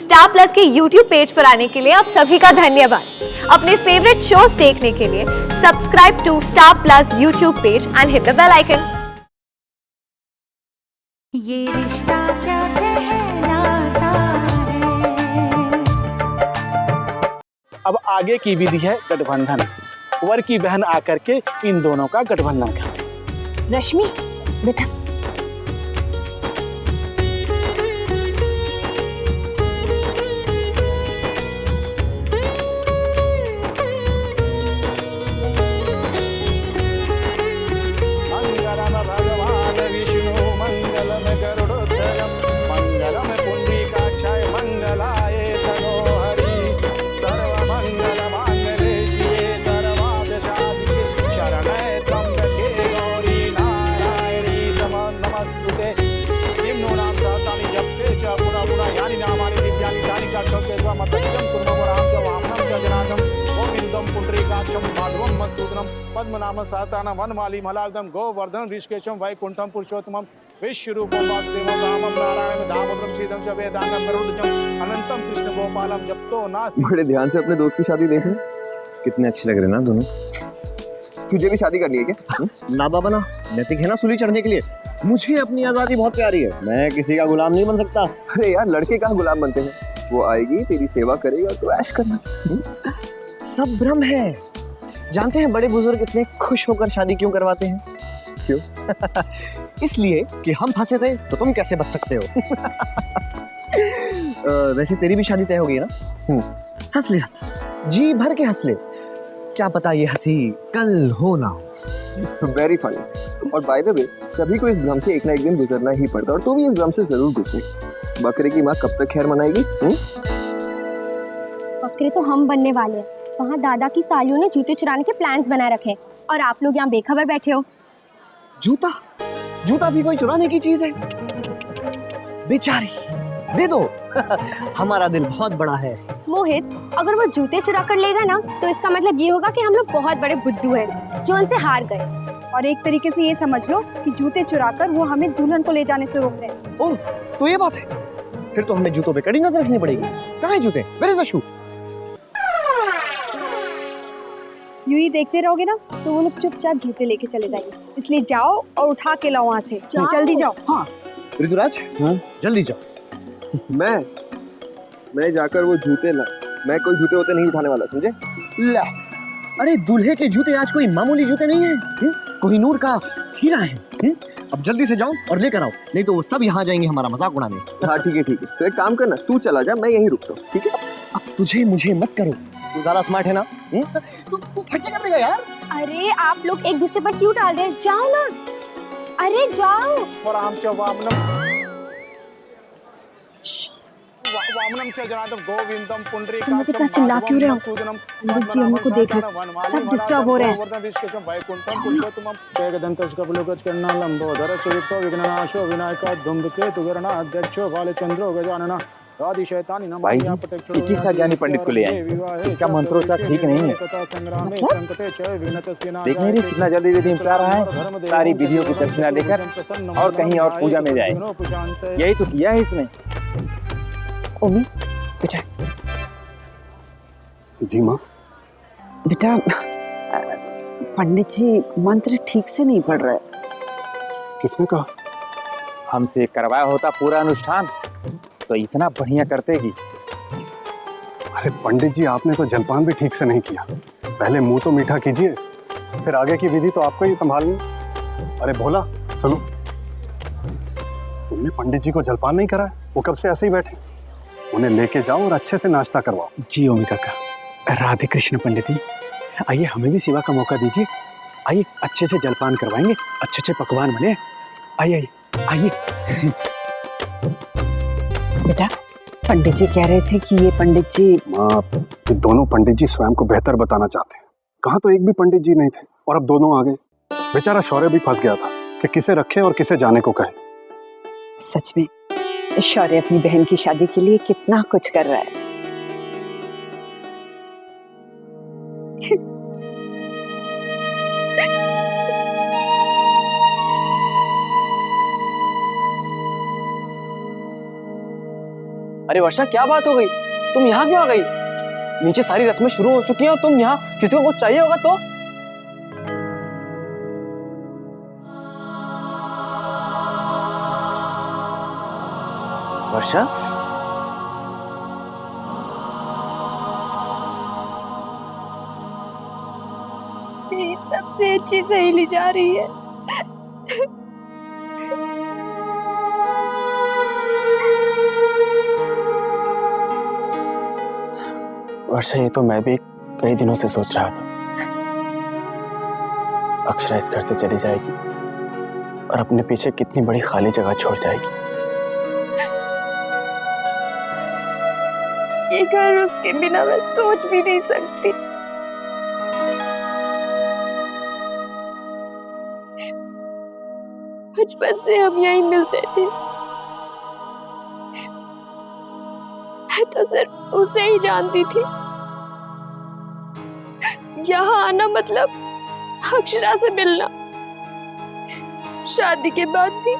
Star plus के YouTube page पर आने के लिए आप सभी का धन्यवाद। अपने फेवरेट शोज देखने के लिए subscribe to Star Plus YouTube page and hit the bell icon. Yeh Rishta क्या कहलाता है। अब आगे की विधि है गठबंधन। वर की बहन आकर के इन दोनों का गठबंधन कर दे। रश्मि बेटा, मंगलम भगवान विष्णु मंगलम गरुड़ोत्तरम मंगलम पुंडरीकाक्षाय मंगलाय तनोहरि सर्वमंगल मांगल्ये शिवे सर्वार्थसाधिके शरण्ये त्र्यंबके गौरी नारायणी नमस्तुते। किं नो नाम सहस्राणि जपते च पुनः पुनः यानि नामानि दिव्यानि तानि काक्षोक्ते मत्स्यं कुर्मवरां च वामनं च जनार्दनं गोविंदम पुंडरीकाक्षं माधवं मधुसूदनं पद्मनाभं सहस्रनामं वनमाली मलाग्दं गोवर्धन ऋषिकेशं वैकुंठं पुरुषोत्तमं विश्वरूपं वासुदेवं रामं नारायणं दामोदरं सीतं च वेदांगं गरुड़ध्वजं अनंतम कृष्ण गोपालम जपतो नास्ति। बड़े ध्यान से अपने दोस्त की शादी देख रहे हैं। कितने अच्छे लग रहे हैं ना दोनों। तुझे भी शादी करनी है क्या? ना बाबा ना, नैतिक है ना सूली चढ़ने के लिए। मुझे अपनी आजादी बहुत प्यारी है, मैं किसी का गुलाम नहीं बन सकता। अरे यार, लड़के कहाँ गुलाम बनते हैं। वो आएगी, तेरी सेवा करेगा तो ऐश करना। सब भ्रम है। जानते हैं बड़े बुजुर्ग इतने खुश होकर शादी क्यों करवाते हैं? क्यों? इसलिए कि हम फंसे थे तो तुम कैसे बच सकते हो। वैसे तेरी भी शादी तय हो गई ना? हंस ले, हंस ले, जी भर के हंस ले। क्या पता ये हंसी कल हो ना हो। Very funny. और बाय द वे, सभी को इस भ्रम से एक ना एक दिन गुजरना ही पड़ता है और तू भी इस भ्रम से जरूर गुजरेगी। बकरे की माँ कब तक खैर मनाएगी? बकरे तो हम बनने वाले हैं। वहाँ दादा की सालियों ने जूते चुराने के प्लान्स बना रखे हैं और आप लोग यहाँ बेखबर बैठे हो। जूता जूता भी कोई चुराने की चीज है? बेचारी, दे दो। हमारा दिल बहुत बड़ा है। मोहित, अगर वो जूते चुरा कर लेगा ना तो इसका मतलब ये होगा कि हम लोग बहुत बड़े बुद्धू हैं जो उनसे हार गए। और एक तरीके से ये समझ लो कि जूते चुराकर वो हमें दुल्हन को ले जाने से रोक रहे हैं। ओह, तो ये बात है। फिर तो हमें जूतों पे कड़ी नजर रखनी पड़ेगी। कहाँ है जूते? Where is the shoe? यूं ही देखते रहोगे ना तो वो लोग चुपचाप जूते लेके चले जाएंगे। इसलिए जाओ और उठा के लाओ वहाँ से। जल्दी जाओ। हाँ ऋतुराज, जल्दी जाओ। मैं जाकर वो जूते ला। मैं कोई जूते होते नहीं उठाने वाला, समझे? ला, अरे दूल्हे के जूते आज कोई मामूली जूते नहीं है, कोहिनूर का हीरा है। अब जल्दी से जाओ और लेकर आओ, नहीं तो वो सब यहाँ जाएंगे हमारा मजाक उड़ाने। हाँ ठीक है ठीक है। तो एक काम करना, तू चला जा, मैं यहीं रुकता हूँ, ठीक है? अब तुझे मुझे मत करो, तू ज्यादा स्मार्ट है ना। तू फट से कर देगा यार। अरे आप लोग एक दूसरे पर क्यों डाल रहे हैं? जाओ ना, अरे जाओ। वरां च वामनं वामनं च जनार्दनं गोविंदम पुंडरीकाक्षं कितना चिल्ला क्यों रहे हो? मधुसूदनं पंडित जी हमको देख रहे हैं, सब डिस्टर्ब हो रहे हैं। गोवर्धन ऋषिकेशं वैकुंठं पुरुषोत्तमं वेगदन्तं कपिलगजकर्णं लंबोदर चरितो विघ्ननाशो विनायकः धूमकेतु गणनाध्यक्षो बालचंद्रो गजाननः आदि शैतानि नमः। भाई जी, 21 अज्ञानी पंडित को ले आए। इसका मंत्रोच्चार ठीक नहीं है। देख नहीं रही कितना जल्दी विधि निपटा रहा है। सारी विधियों की दक्षिणा लेकर और कहीं और पूजा में जाए। यही तो किया है इसने। ओमी बेटा। जी माँ। बेटा, पंडित जी मंत्र ठीक से नहीं पढ़ रहे। किसने कहा? हमसे करवाया होता पूरा अनुष्ठान तो इतना बढ़िया करते ही। अरे पंडित जी, आपने तो जलपान भी ठीक से नहीं किया। पहले मुंह तो मीठा कीजिए, फिर आगे की विधि तो आपको ही संभालनी। अरे भोला सुनो, तुमने पंडित जी को जलपान नहीं कराया? वो कब से ऐसे ही बैठे। उन्हें लेके जाओ और अच्छे से नाश्ता करवाओ। जी ओमी काका। राधे कृष्ण पंडित जी, आइए हमें भी सेवा का मौका दीजिए। आइए अच्छे से जलपान करवाएंगे, अच्छे अच्छे पकवान बने। आइए आइए आइए। बेटा, पंडित जी कह रहे थे कि ये पंडित जी। माँ, ये दोनों पंडित जी स्वयं को बेहतर बताना चाहते हैं। कहाँ तो एक भी पंडित जी नहीं थे और अब दोनों आ गए। बेचारा शौर्य भी फंस गया था कि किसे रखे और किसे जाने को कहे। सच में शौर्य अपनी बहन की शादी के लिए कितना कुछ कर रहा है। अरे वर्षा क्या बात हो गई? तुम यहाँ क्यों आ गई? नीचे सारी रस्में शुरू हो चुकी हैं और तुम यहाँ, किसी को कुछ चाहिए होगा तो? वर्षा, मेरी सबसे अच्छी सहेली जा रही है। वर्षा, ये तो मैं भी कई दिनों से सोच रहा था। अक्षरा इस घर से चली जाएगी और अपने पीछे कितनी बड़ी खाली जगह छोड़ जाएगी। ये घर उसके बिना मैं सोच भी नहीं सकती। बचपन से हम यहीं मिलते थे। मैं तो सिर्फ उसे ही जानती थी। यहाँ आना मतलब अक्षरा से मिलना। शादी के बाद भी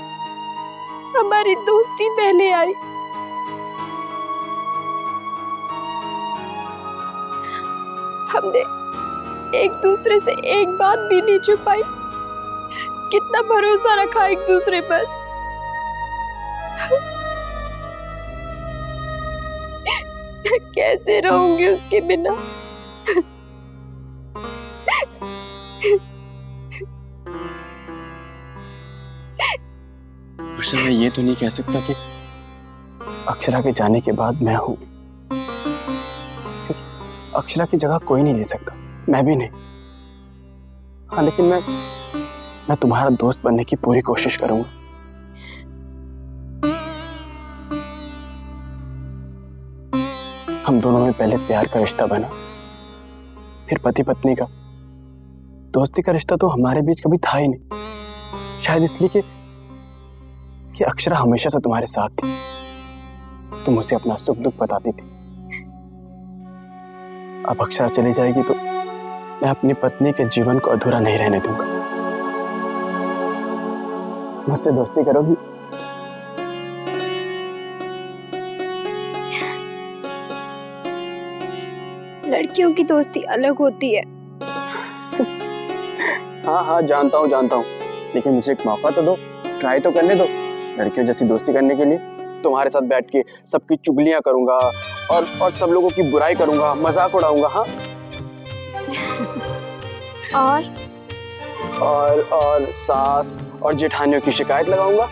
हमारी दोस्ती पहले आई। हमने एक दूसरे से एक बात भी नहीं छुपाई। कितना भरोसा रखा एक दूसरे पर। कैसे रहूंगी उसके बिना। वर्षा, मैं ये तो नहीं कह सकता कि अक्षरा के जाने के बाद मैं हूं। अक्षरा की जगह कोई नहीं ले सकता, मैं भी नहीं। हाँ, लेकिन मैं तुम्हारा दोस्त बनने की पूरी कोशिश करूंगा। हम दोनों में पहले प्यार का रिश्ता बना, फिर पति पत्नी का। दोस्ती का रिश्ता तो हमारे बीच कभी था ही नहीं। शायद इसलिए कि अक्षरा हमेशा से तुम्हारे साथ थी। तुम उसे अपना सुख दुख बताती थी। अब अक्षरा चली जाएगी तो मैं अपनी पत्नी के जीवन को अधूरा नहीं रहने दूंगा। मुझसे दोस्ती करोगी? लड़कियों की दोस्ती अलग होती है। हाँ हाँ, जानता हूँ, लेकिन मुझे एक मौका तो दो, ट्राई तो करने दो। लड़कियों जैसी दोस्ती करने के लिए तुम्हारे साथ बैठ के सबकी चुगलियां करूंगा और सब लोगों की बुराई करूंगा, मजाक उड़ाऊंगा। हाँ, और सास और जेठानियों की शिकायत लगाऊंगा।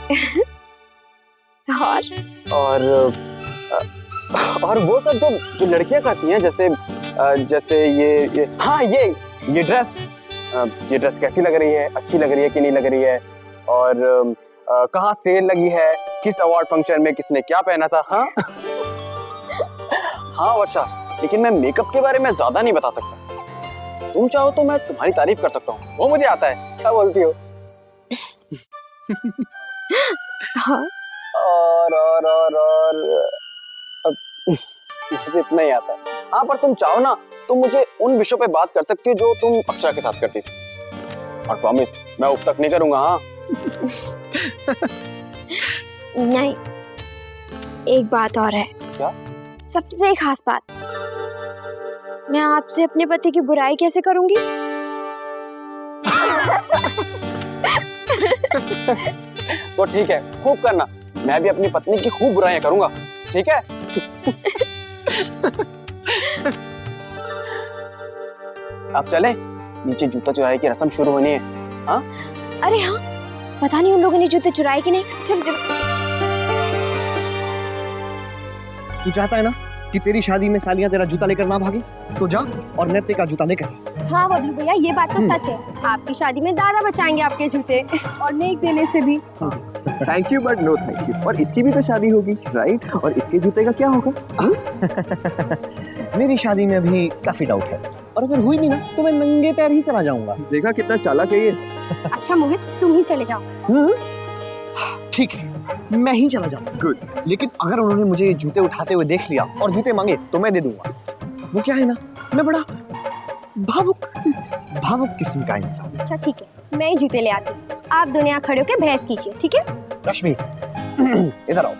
और वो सब जो लड़कियां करती हैं, जैसे ये ड्रेस कैसी लग रही है, अच्छी लग रही है कि नहीं लग रही है, और कहाँ सेल लगी है, किस अवार्ड फंक्शन में किसने क्या पहना था। हाँ हाँ वर्षा, लेकिन मैं मेकअप के बारे में ज्यादा नहीं बता सकता। तुम चाहो तो मैं तुम्हारी तारीफ कर सकता हूँ, वो मुझे आता है। क्या बोलती हो? हाँ। और मुझे इतना ही आता है। हाँ, पर तुम चाहो ना तो मुझे उन विषयों पे बात कर सकती हो जो तुम अक्षरा के साथ करती थी। और प्रॉमिस, मैं उफ तक नहीं करूंगा। हाँ नहीं, एक बात और है। क्या? सबसे खास बात, मैं आपसे अपने पति की बुराई कैसे करूंगी? तो ठीक है, खूब करना। मैं भी अपनी पत्नी की खूब बुराइयां करूंगा, ठीक है? अब चले, नीचे जूता चुराई की रस्म शुरू होनी है। हाँ? अरे हाँ, पता नहीं उन लोगों ने जूते चुराए कि नहीं। चल। तू चाहता है ना कि तेरी शादी में सालियां तेरा जूता लेकर ना भागे, तो जा और नृत्य का जूता लेकर। हाँ बबलू भैया, ये बात तो सच है। आपकी शादी में दादा बचाएंगे आपके जूते। और नेक देने से भी। Thank you but no thank you. और इसकी भी तो शादी होगी, राइट? और इसके जूते का क्या होगा? मेरी शादी में अभी काफी डाउट है, और अगर हुई भी ना तो मैं नंगे पैर ही चला जाऊंगा। देखा कितना चालाक है ये। अच्छा मोहित, तुम ही चले जाओ। ठीक है, मैं ही चला जाऊंगा। गुड। लेकिन अगर उन्होंने मुझे जूते उठाते हुए देख लिया और जूते मांगे तो मैं दे दूंगा। वो क्या है ना, मैं बड़ा भावुक किस्म का इंसान। अच्छा ठीक है, मैं ही जूते ले आती हूँ। आप दोनों यहाँ खड़े होकर बहस कीजिए, ठीक है? रश्मि, इधर आओ।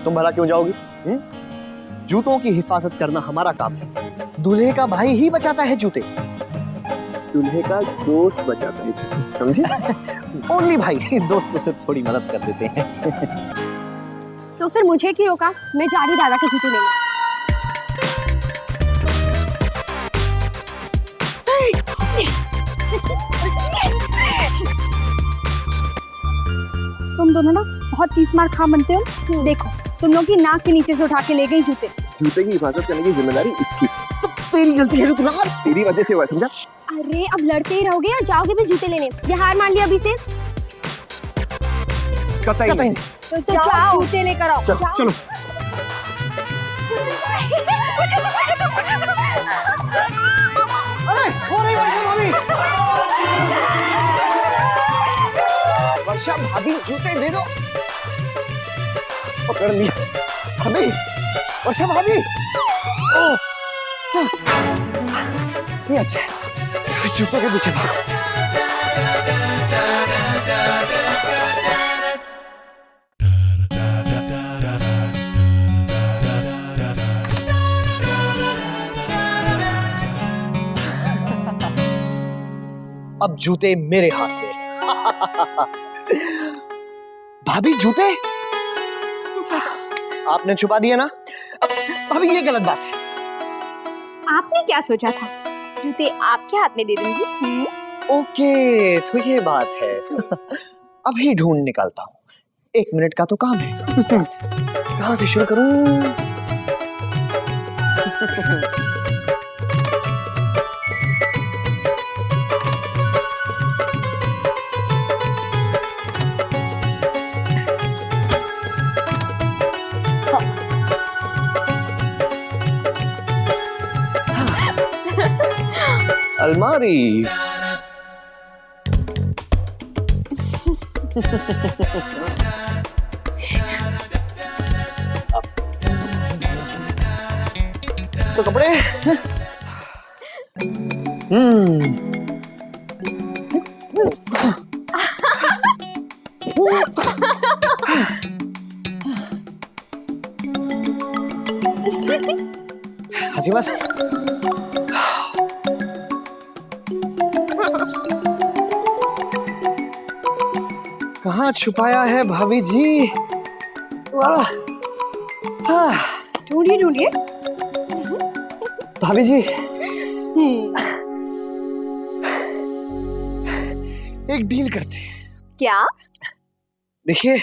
तुम भला क्यों जाओगी? जूतों की हिफाजत करना हमारा काम है। दूल्हे का भाई ही बचाता है जूते। दूल्हे का दोस्त बचाता है, समझे? ओनली भाई, दोस्तों से थोड़ी मदद कर देते हैं। तो फिर मुझे क्यों रोका? मैं जा रही दादा के जूते लेने। तुम दोनों ना बहुत तीस मार खा बनते हो। देखो तुम लोग की नाक के नीचे से उठा के ले गई जूते। जूते की हिफाजत करने की जिम्मेदारी इसकी। सब तेरी गलती है रुकराज, तेरी वजह से हुआ, समझा? अरे अब लड़ते ही रहोगे या जाओगे भी जूते लेने? या हार मान लिया अभी से? कतई नहीं। तो जाओ जूते लेकर आओ। चलो। अरे हो रही वर्षा भाभी, जूते दे दो। पकड़ लिया भाभी, वर्षा भाभी। ये अच्छा है, जूतों के पीछे भागो। अब जूते मेरे हाथ में। भाभी जूते आपने छुपा दिया ना? अब भाभी ये गलत बात है। आपने क्या सोचा था? जूते आपके हाथ में दे दूंगी? ओके, तो ये बात है। अभी ढूंढ निकालता हूँ, 1 मिनट का तो काम है। कहाँ से शुरू करूं? अलमारी। तो कपड़े। हंसी मत। कहाँ छुपाया है भाभी जी? वाह, ढूंढिए ढूंढिए। भाभी जी, एक डील करते हैं। क्या? देखिए,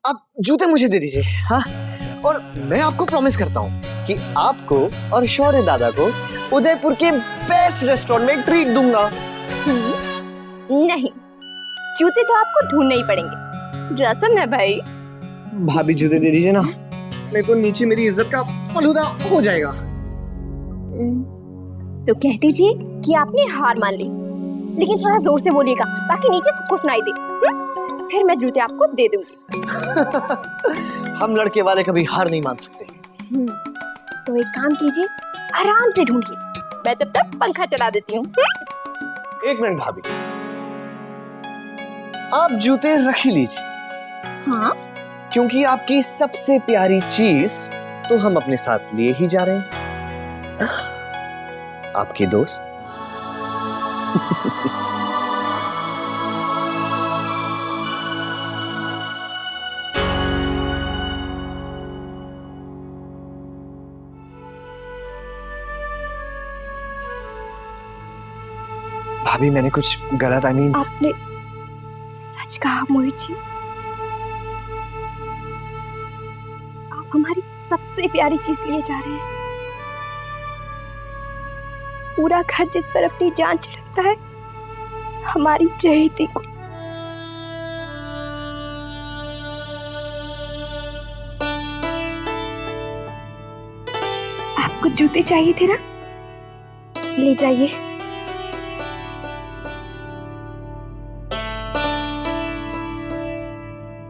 आप जूते मुझे दे दीजिए, हाँ? और मैं आपको प्रॉमिस करता हूँ कि आपको और शौर्य दादा को उदयपुर के बेस्ट रेस्टोरेंट में ट्रीट दूंगा। नहीं, जूते तो आपको ढूंढने ही पड़ेंगे, रस्म है भाई। भाभी जूते दे दीजिए ना, नहीं तो नीचे मेरी इज्जत का फलूदा हो जाएगा। तो कह दीजिए कि आपने हार मान ली, लेकिन थोड़ा जोर से बोलिएगा ताकि नीचे सबको सुनाई दे। फिर मैं जूते आपको दे दूंगी। हम लड़के वाले कभी हार नहीं मान सकते। तो एक काम कीजिए, आराम से ढूंढिए, मैं तब तक पंखा चला देती हूँ। 1 मिनट भाभी, आप जूते रख ही लीजिए। हाँ? क्योंकि आपकी सबसे प्यारी चीज तो हम अपने साथ लिए ही जा रहे हैं, आपकी दोस्त। भाभी मैंने कुछ गलत आपने सच कहा मोहित जी, आप हमारी सबसे प्यारी चीज लिए जा रहे हैं। पूरा घर जिस पर अपनी जान छिड़कता है, हमारी चहेती को। आपको जूते चाहिए थे ना? ले जाइए।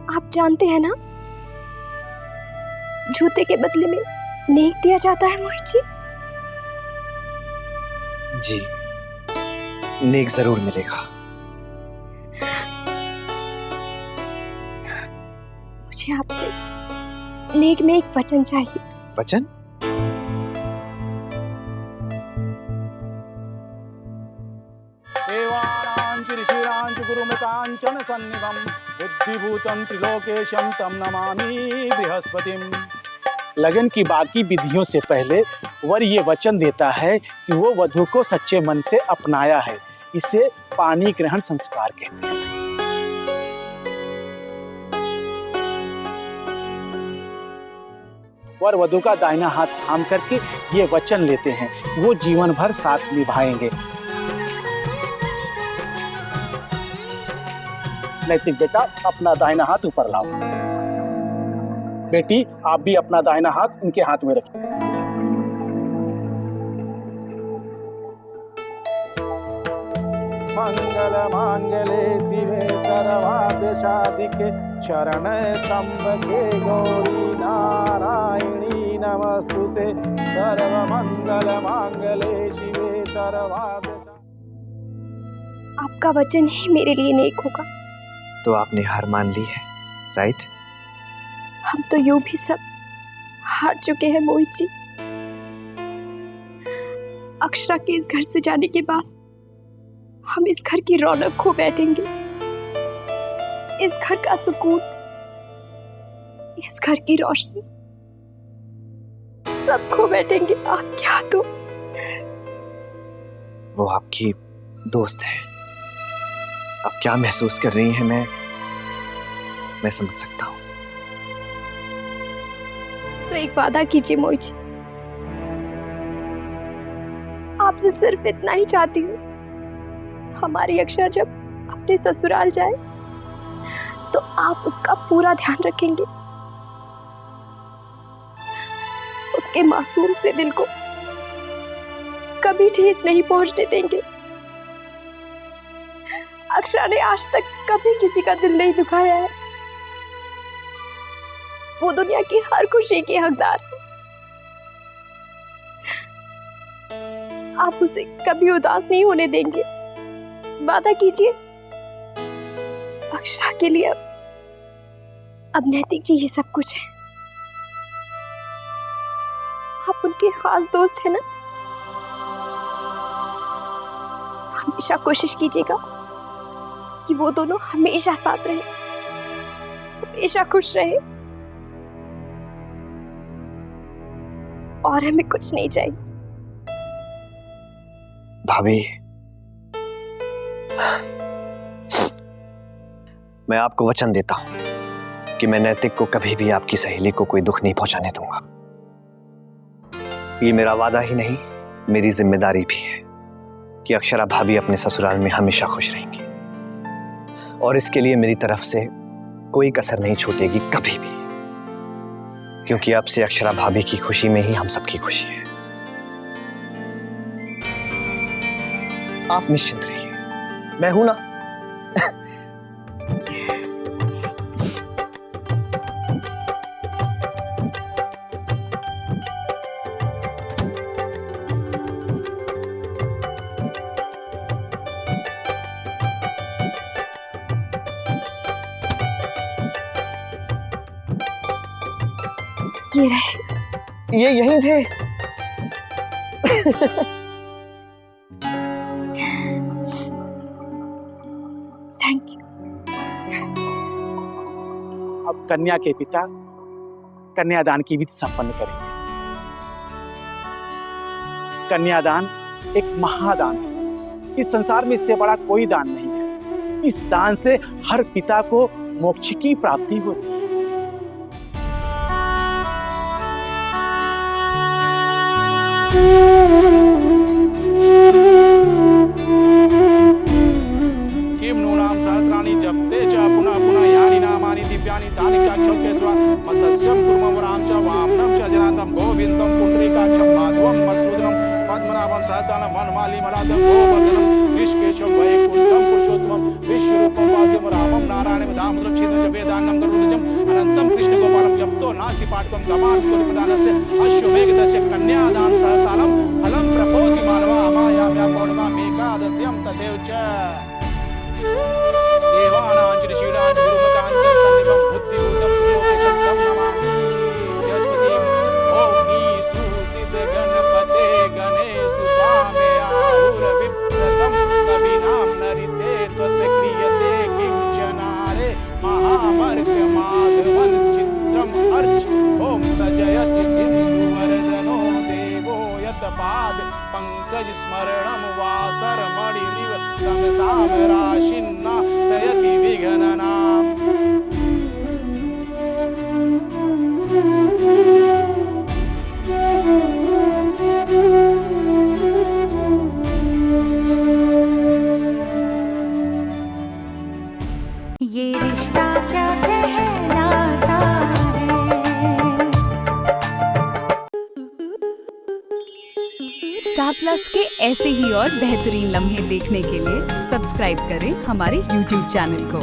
आप जानते हैं ना, जूते के बदले में नेक दिया जाता है मोहित जी। जी, नेक जरूर मिलेगा। मुझे आपसे नेक में एक वचन चाहिए। वचन? देवानांच ऋषिरांच गुरुमितांचन सन्निधं बुद्धिभूतं त्रिलोकेशं तं नमामि बृहस्पतिम्। लगन की बाकी विधियों से पहले वर ये वचन देता है कि वो वधु को सच्चे मन से अपनाया है। इसे पानी ग्रहण संस्कार कहते हैं। वर वधु का दाहिना हाथ थाम करके ये वचन लेते हैं कि वो जीवन भर साथ निभाएंगे। नैतिक बेटा, अपना दाहिना हाथ ऊपर लाओ। बेटी, आप भी अपना दाहिना हाथ इनके हाथ में रखिए। मंगल मांगले शिवे सर्वार्थ साधिके शरण्ये त्र्यंबके गौरी नारायणी नमस्तुते सर्वमंगल मांगले शिवे सर्वार्थ। आपका वचन ही मेरे लिए नेक होगा। तो आपने हार मान ली है, राइट? हम तो यूं भी सब हार चुके हैं मोहित जी। अक्षरा के इस घर से जाने के बाद हम इस घर की रौनक खो बैठेंगे, इस घर का सुकून, इस घर की रोशनी सब खो बैठेंगे आपके हाथों। वो आपकी दोस्त है। आप क्या महसूस कर रही हैं मैं समझ सकता हूं। तो एक वादा कीजिए मोहित जी, आपसे सिर्फ इतना ही चाहती हूँ, हमारी अक्षरा जब अपने ससुराल जाए तो आप उसका पूरा ध्यान रखेंगे, उसके मासूम से दिल को कभी ठेस नहीं पहुंचने देंगे। अक्षरा ने आज तक कभी किसी का दिल नहीं दुखाया है। वो दुनिया की हर खुशी की हकदार है। आप उसे कभी उदास नहीं होने देंगे। वादा कीजिए। अक्षरा के लिए अब नैतिक जी ही सब कुछ है। आप उनके खास दोस्त हैं ना? हमेशा कोशिश कीजिएगा कि वो दोनों हमेशा साथ रहे, हमेशा खुश रहे, और हमें कुछ नहीं चाहिए। भाभी, मैं आपको वचन देता हूं कि मैं नैतिक को कभी भी आपकी सहेली को कोई दुख नहीं पहुंचाने दूंगा। ये मेरा वादा ही नहीं, मेरी जिम्मेदारी भी है कि अक्षरा भाभी अपने ससुराल में हमेशा खुश रहेंगी, और इसके लिए मेरी तरफ से कोई कसर नहीं छूटेगी कभी भी, क्योंकि अब से अक्षरा भाभी की खुशी में ही हम सबकी खुशी है। आप निश्चिंत रहिए, मैं हूं ना। ये रहे। ये यहीं थे। Thank you. अब कन्या के पिता कन्यादान की विधि संपन्न करेंगे। कन्यादान एक महादान है। इस संसार में इससे बड़ा कोई दान नहीं है। इस दान से हर पिता को मोक्ष की प्राप्ति होती है। किम नूनाम सहस्राणि जपते च पुनः पुनः यानि नामानि दिव्यानि तानि चाक्षौकेस्व मत्स्यं कुर्मं वरां च वामनं च जनान्दं गोविन्दं पुण्डरीकाक्षं माधवं मधुसूदनं पद्मनाभं सहस्रानं वनमाली मलादं गोवर्धनं ऋषिकेशं वैकुण्ठं पुरुषोत्तमं विश्वरूपं वासुदेवं रामं नारायणं दामोदरं छेदं च वेदांगं गरुडध्वजं अनन्तं कृष्णगोपालं जप्तो नास्ति पाटकं गमान् कोटिप्रदानस्य अश्वमेघदस्य कन्यादान सहस्रानं फलं प्रपोति मानवा अमायाम्या पौर्णिमा मेकादश्यां तथैव च देवानां च ऋषीणां च गुरुमुखां च सन्निभं बुद्धिभूतं लोकेशं तं नमामि गज स्मरणम वासरमणिरिव तमसाम राशिन्ना सयति विघ्ननाम। ये रिश्ता क्या कहलाता है। स्टार प्लस के ऐसे ही और बेहतरीन लम्हे देखने के लिए सब्सक्राइब करें हमारे YouTube चैनल को।